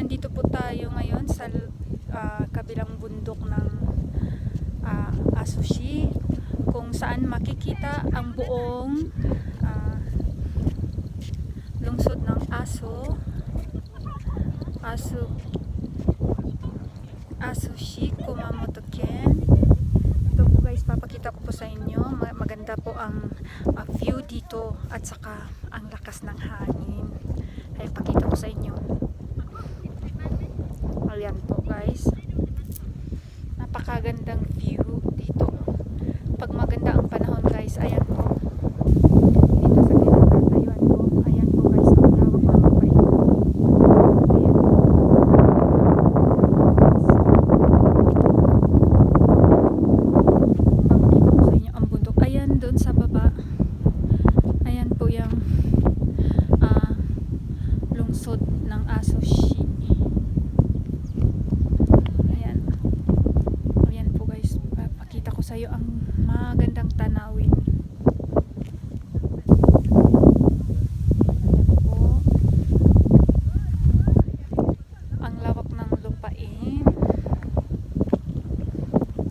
nandito po tayo ngayon sa kabilang bundok ng Asushi, kung saan makikita ang buong lungsod ng Asushi, Kumamoto Ken. Ito po guys, papakita ko po sa inyo. Maganda po ang view dito at saka ang lakas ng hangin. Ay pakita ko sa inyo. Ayan po guys, napakagandang view dito. Pag maganda ang panahon guys, ayan po, dito sa kinatatayuan ko, ayan po guys, ang lawak ng lupa ito. Ayan po. Papakita ko sa inyo ang bundok. Ayan doon sa baba, ayan po yung lungsod ng Asushi. Sa'yo ang magandang tanawin. Ayan po ang lawak ng lupain,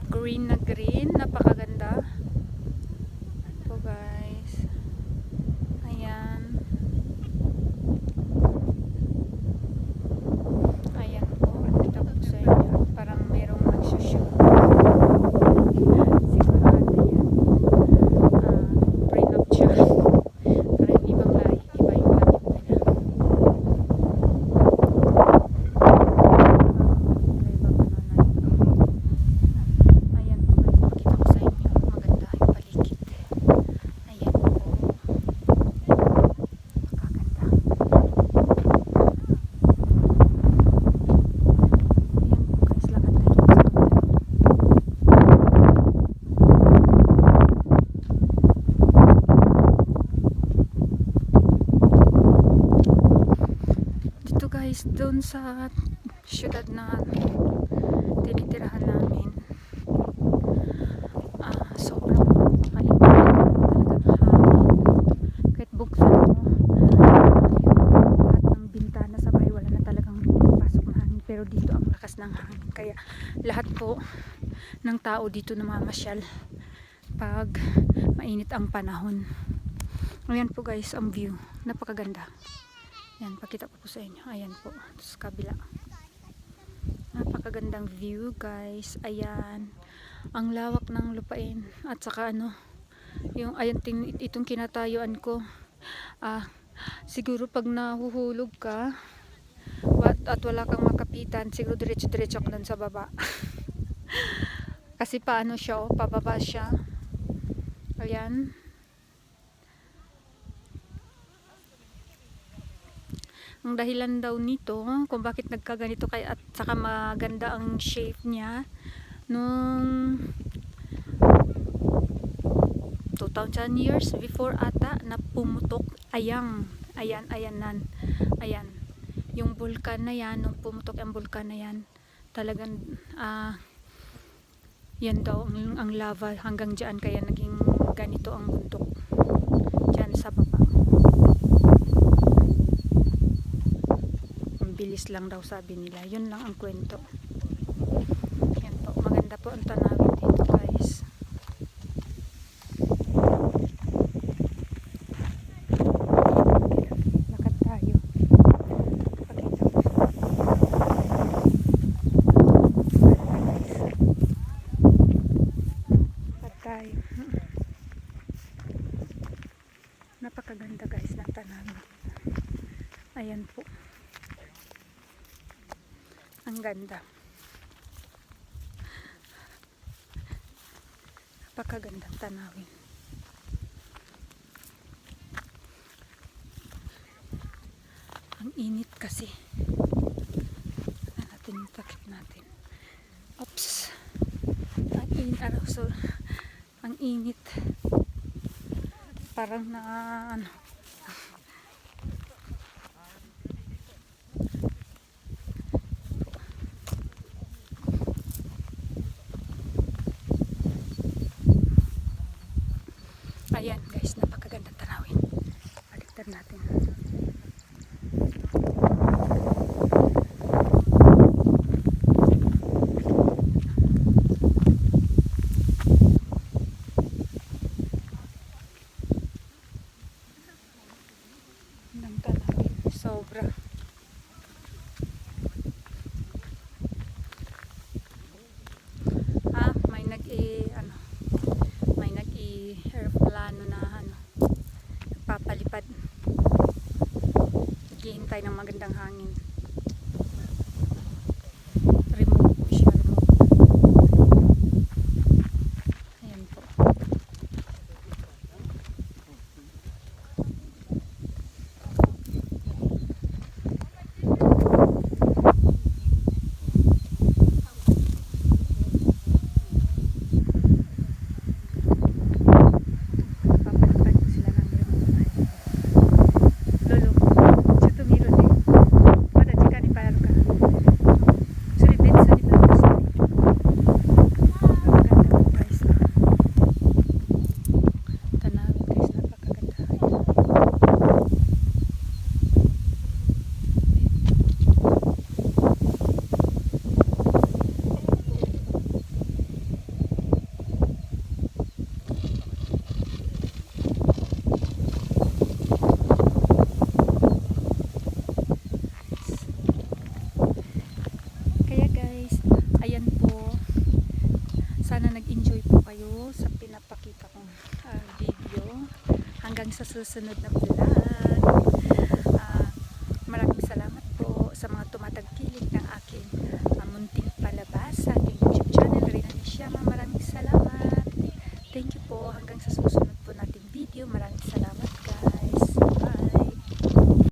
green na green, napakaganda po guys. Ayan po, ito po sa inyo, parang merong nagsushoot. Doon sa syudad na tinitirahan namin, sobrang mainit talagang hangin. Kahit buksan mo yung lahat ng bintana sa bahay, wala na talagang pasok na hangin, pero dito ang lakas ng hangin, kaya lahat po ng tao dito namamasyal pag mainit ang panahon. Ayan po guys ang view, napakaganda. Yan, pakita ko po sa inyo. Ayan po, sa kabila. Napakagandang view guys. Ayan, ang lawak ng lupain. At saka yung ayan, itong kinatayuan ko. Siguro pag nahuhulog ka at wala kang makapitan, siguro diretso-diretso ka dun sa baba. Kasi paano siya, pababa siya. Ayan. Ang dahilan daw nito kung bakit nagkaganito kaya at saka maganda ang shape niya nung 2,000 years before ata na pumutok ayan yung bulkan na yan, nung pumutok ang bulkan na yan, talagang yan daw ang lava hanggang dyan, kaya naging ganito ang bundok dyan sa baba. Bilis lang daw sabi nila, yun lang ang kwento. Yan po, maganda po ang tanawin dito guys. Lakad tayo, pakita po. Lakad tayo. Napakaganda guys ng tanawin. Ayan po, ang ganda, napakagandang tanawin. Ang init kasi. Natin yung takip natin. Oops, ang init, ang init, parang na ayan guys, napakagandang tanawin. Baliktad natin. ng tanawin. Sobra. May aeroplano na papalipad. Naghihintay ng magandang hangin. Remote po siya, remote. Ayan po. Sana nag-enjoy po kayo sa pinapakita kong video. Hanggang sa susunod na vlog.